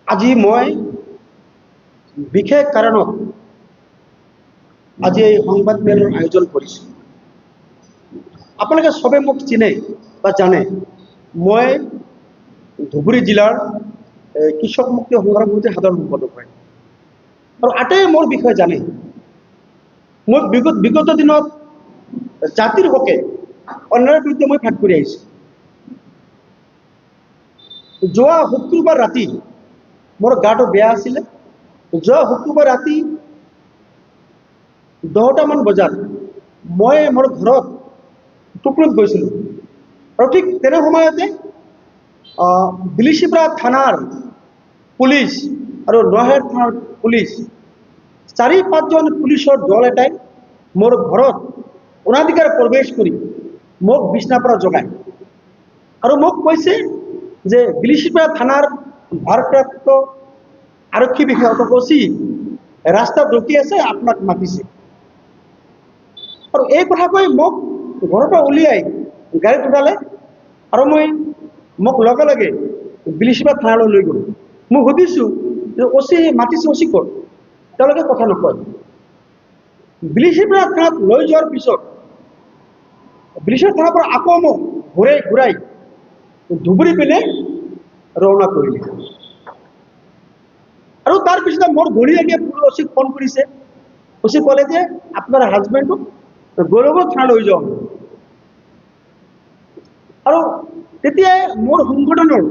আজি মই বিশেষ কাৰণত আজি এই সংবাদ মেলৰ আয়োজন কৰিছোঁ। আপোনালোকে সবে মোক চিনে বা জানে, মই ধুবুৰী জিলাৰ কৃষক মুক্তি সংগ্ৰাম সমিতিৰ সাধাৰণ সম্পাদক হয় আৰু আটাই মোৰ বিষয়ে জানে। মই বিগত দিনত জাতিৰ হকে অন্যায়ৰ বিৰুদ্ধে মই ফাট কৰি আহিছোঁ। যোৱা শুক্ৰবাৰ ৰাতি মোৰ গাটো বেয়া আছিলে। যোৱা শুক্ৰবাৰ ৰাতি 10টামান বজাত মই মোৰ ঘৰত টুকুৰত গৈছিলোঁ আৰু ঠিক তেনে সময়তে বিলিচিপাৰা থানাৰ পুলিচ আৰু নয়াৰ থানাৰ পুলিচ 4-5জন পুলিচৰ দল এটাই মোৰ ঘৰত অনাধিকাৰ প্ৰৱেশ কৰি মোক বিছনাৰ পৰা জগায় আৰু মোক কৈছে যে বিলিচিপাৰা থানাৰ ভাৰপ্ৰাপ্ত আৰক্ষী বিষয়া অতকচি ৰাস্তাত ৰখি আছে, আপোনাক মাতিছে। আৰু এই কথা কৈ মোক ঘৰৰ পৰা উলিয়াই গাড়ীত উঠালে আৰু মোক লগে লগে বিলিচিপাৰা থানালৈ লৈ গ'ল। মই সুধিছোঁ যে অচি মাতিছে, অচি ক'ত? তেওঁলোকে কথা নকয়। বিলিচিপাৰা থানাত লৈ যোৱাৰ পিছত বিলিচিপাৰা থানাৰ পৰা আকৌ মোক ঘূৰাই ধুবুৰী পিনে ৰওনা কৰিলে আৰু তাৰপিছতে মোৰ ঘূৰিয়াকে অচিক ফোন কৰিছে। অচি ক'লে যে আপোনাৰ হাজবেণ্ডক গৌৰৱ থানা লৈ যাওক। আৰু তেতিয়াই মোৰ সংগঠনৰ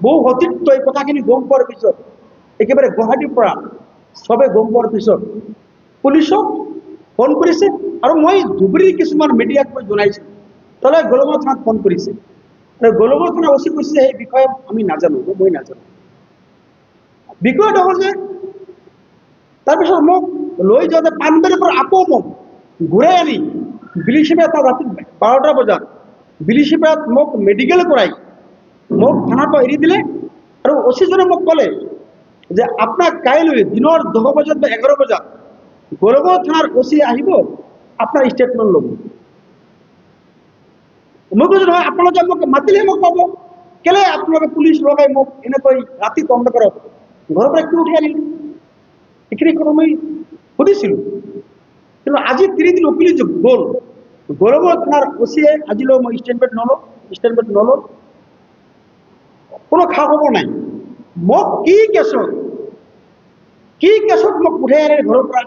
বহু সতীৰ্থ এই কথাখিনি গম পোৱাৰ পিছত, একেবাৰে গুৱাহাটীৰ পৰা সবে গম পোৱাৰ পিছত পুলিচক ফোন কৰিছে আৰু মই ধুবুৰীৰ কিছুমান মিডিয়াক মই জনাইছোঁ। তেওঁলোকে গৌৰৱ থানাত ফোন কৰিছে আৰু গৌৰৱ থানা অচি কৈছে সেই বিষয়ে আমি নাজানো, মই নাজানো। বিষয়টো হ'ল যে তাৰপিছত মোক লৈ যাওঁতে পানবাৰীৰ পৰা আকৌ মোক ঘূৰাই আনি বিলিচিপাৰাত ৰাতি 12টা বজাত বিলিচিপাৰাত মোক মেডিকেল কৰাই মোক থানাৰ পৰা এৰি দিলে আৰু অচিজনে মোক ক'লে যে আপোনাক কাইলৈ দিনৰ 10 বজাত বা 11 বজাত গৌৰৱ থানাৰ অচি আহিব, আপোনাৰ ষ্টেটমেণ্ট ল'ব। মই কৈছোঁ নহয়, আপোনালোকে মোক মাতিলে মোক পাব, কেলে আপোনালোকে পুলিচ লগাই মোক এনেকৈ ৰাতি অন্ধকাৰত ঘৰৰ পৰা কিয় উঠি আনিলে? এইখিনি কথা মই সুধিছিলোঁ। কিন্তু আজি 3 দিন উকলি গ'ল, গৌৰৱ থানাৰ অচিয়ে আজিলৈ মই ষ্টেটমেণ্ট নল'লো, কোনো খা খবৰ নাই। মোক কি কেছত মোক উঠাই আনে ঘৰৰ পৰা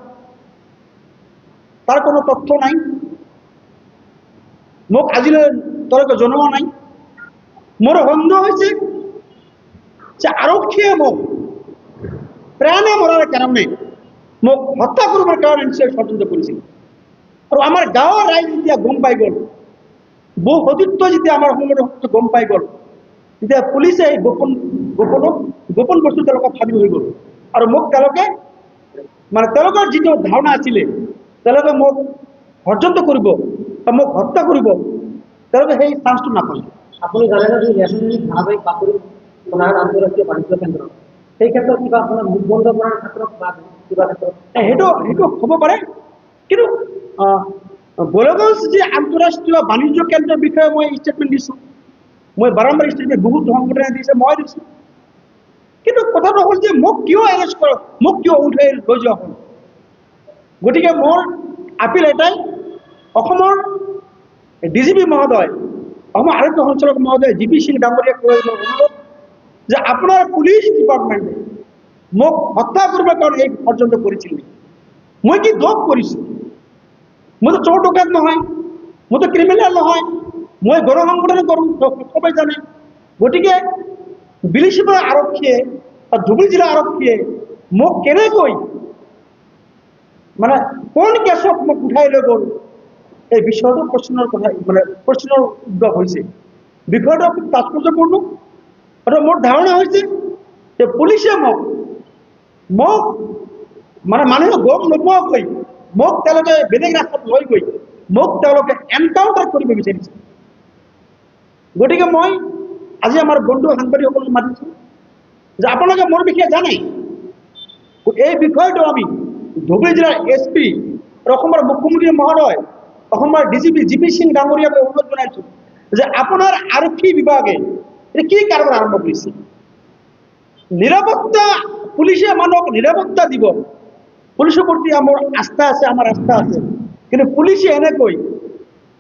তাৰ কোনো তথ্য নাই, মোক আজিলৈ তেওঁলোকে জনোৱা নাই। মোৰ সন্দেহ হৈছে যে আৰক্ষীয়ে মোক প্ৰাণে মৰাৰ কাৰণে মোক হত্যা কৰিবৰ কাৰণে নিশ্চয় ষড়যন্ত্ৰ কৰিছিল। আৰু আমাৰ গাঁৱৰ ৰাইজ যেতিয়া গম পাই গ'ল, বহু সতীৰ্থ যেতিয়া আমাৰ সংগঠন গম পাই গ'ল, তেতিয়া পুলিচে এই গোপন বস্তু তেওঁলোকক ভাবি হৈ গ'ল আৰু মোক তেওঁলোকে তেওঁলোকৰ যিটো ধাৰণা আছিলে তেওঁলোকে মোক ষড়যন্ত্ৰ কৰিব বা মোক হত্যা কৰিব, তেওঁলোকে সেই চান্সটো নাপালে। আপুনি জানে যে ন্যায়াধীশ ধাৰাবাহিক বাতৰি সোণাৰ আন্তঃৰাষ্ট্ৰীয় বাণিজ্য কেন্দ্ৰ, সেই ক্ষেত্ৰত কিবা আপোনাৰ মুখ বন্ধ কৰাৰ ক্ষেত্ৰত বা কিবা ক্ষেত্ৰত সেইটো হ'ব পাৰে। কিন্তু গোলগঞ্জ যি আন্তঃৰাষ্ট্ৰীয় বাণিজ্য কেন্দ্ৰৰ বিষয়ে মই ষ্টেটমেণ্ট দিছোঁ, মই বাৰম্বাৰ ষ্টেটমেণ্ট বহুত সংগঠনে দিছে, মই দিছোঁ। কিন্তু কথাটো হ'ল যে মোক কিয় এৰেষ্ট কৰক, মোক কিয় উঠাই লৈ যোৱা হ'ল? গতিকে মোৰ আপিল এটাই, অসমৰ ডিজিপি মহোদয়, অসমৰ আৰক্ষী সঞ্চালক মহোদয় GP সিং ডাঙৰীয়াক অনুৰোধ যে আপোনাৰ পুলিচ ডিপাৰ্টমেণ্টে মোক হত্যা কৰিবৰ কাৰণে এই ষড়যন্ত্ৰ কৰিছিল। মই কি দোষ কৰিছোঁ? মইতো চোৰ ডকাইত নহয়, মইতো ক্ৰিমিনেল নহয়, মই গণ সংগঠন কৰোঁ, সবাই জানে। গতিকে বিলিচিপাৰা আৰক্ষীয়ে বা ধুবুৰী জিলা আৰক্ষীয়ে মোক কেনেকৈ কোন কেছত মোক উঠাই লৈ গ'ল, এই বিষয়টো প্ৰশ্নৰ উদ্ভৱ হৈছে। বিষয়টো খুব তাৎপৰ্যপূৰ্ণ আৰু মোৰ ধাৰণা হৈছে যে পুলিচে মোক মানুহে গম নোপোৱাকৈ মোক তেওঁলোকে বেলেগ ৰাস্তাত লৈ গৈ মোক তেওঁলোকে এনকাউণ্টাৰ কৰিব বিচাৰিছে। গতিকে মই আজি আমাৰ বন্ধু সাংবাদিকসকলক মাতিছোঁ যে আপোনালোকে মোৰ বিষয়ে জানে, এই বিষয়টো আমি ধুবুৰী জিলাৰ SP আৰু অসমৰ মুখ্যমন্ত্ৰী মহোদয়, অসমৰ DGP GP সিং ডাঙৰীয়াক অনুৰোধ জনাইছোঁ যে আপোনাৰ আৰক্ষী বিভাগে কি কাৰবাৰ আৰম্ভ কৰিছে। নিৰাপত্তা পুলিশে মানুহক নিৰাপত্তা দিব, পুলিশেৰ প্ৰতি আমার আস্থা আছে, আমার আস্থা আছে। কিন্তু পুলিশে এনেকৈ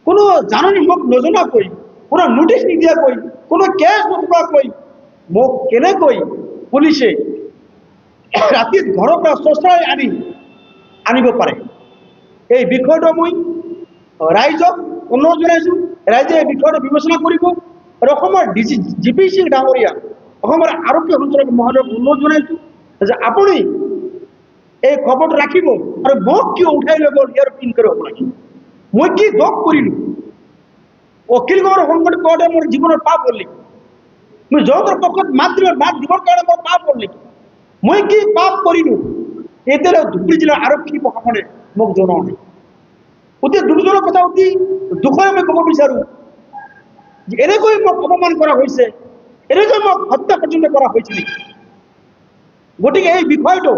কোনো জাননী মোক নজনাকৈ, কোনো নোটিশ নিদিয়াকৈ, কোনো কেছ নথকাকৈ মোক কেনেকৈ পুলিশে ৰাতি ঘৰৰ পৰা চোঁচৰাই আনিব পাৰে? এই বিষয়টো মই ৰাইজক অনুৰোধ জনাইছোঁ, ৰাইজে এই বিষয়টো বিবেচনা কৰিব। আৰু অসমৰ জিপি সিং ডাঙৰীয়া, অসমৰ আৰক্ষী সঞ্চালক মহোদয়ক অনুৰোধ জনাইছোঁ যে আপুনি এই খবৰটো ৰাখিব আৰু মোক কিয় উঠাই লৈ গ'ল ইয়াৰ ইনকুৱাৰী হ'ব লাগিব। মই কি দোষ কৰিলোঁ? অখিলগড় সংগঠিত কৰোঁতে মোৰ জীৱনৰ পাপ হ'ল নেকি? মই জনতাৰ পক্ষত মাত দিবৰ কাৰণে মোৰ পাপ হ'ল নেকি? মই কি পাপ কৰিলোঁ? এতিয়ালৈ ধুবুৰী জিলাৰ আৰক্ষী প্ৰশাসনে মোক জনোৱা নাই। অতি দুৰ্জনৰ কথা, অতি দুখৰে মই ক'ব বিচাৰোঁ যে এনেকৈ মোক অপমান কৰা হৈছে, এনেকৈ মোক হত্যা পৰ্যন্ত কৰা হৈছিল নেকি? গতিকে এই বিষয়টো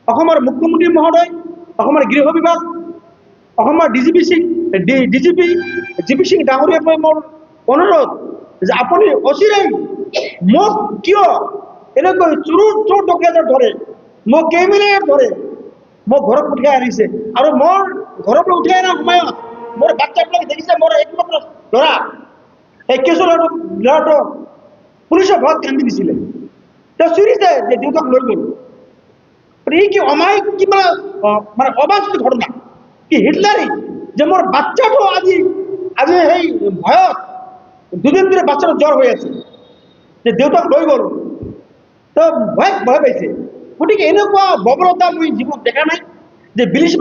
অসমৰ মুখ্যমন্ত্ৰী মহোদয়, অসমৰ গৃহ বিভাগ, অসমৰ ডিজিপি জিপি সিং ডাঙৰীয়াকৈ মোৰ অনুৰোধ যে আপুনি অচিৰেই মোক কিয় এনেকৈ চোৰ ডকাইতৰ ধৰে, মোক ক্ৰিমিনেলৰ ধৰে মোক ঘৰত উঠাই আনিছে। আৰু মোৰ ঘৰৰ পৰা উঠাই অনাৰ সময়ত মোৰ বাচ্চাবিলাক দেখিছে, মোৰ একমাত্ৰ ল'ৰা, এই কেঁচুৱা ল'ৰাটো পুলিচৰ ভয়ত কান্দি দিছিলে। তেওঁ চিঞৰিছে যে দেউতাক লৈ গ'ল। এই কি অমায়িক কিবা মানে অবাস্তৱ ঘটনা, কি হিটলাৰী যে মোৰ বাচ্চাটো আজি সেই ভয়ত দুদিন ধরে বাচ্চাটা জ্বর হয়ে আছে যে দেউতাক লৈ গ'ল, তো ভয় পাইছে। গতিকে এনেকুৱা বৰ্বৰতা মই জীৱনত দেখা নাই যে 20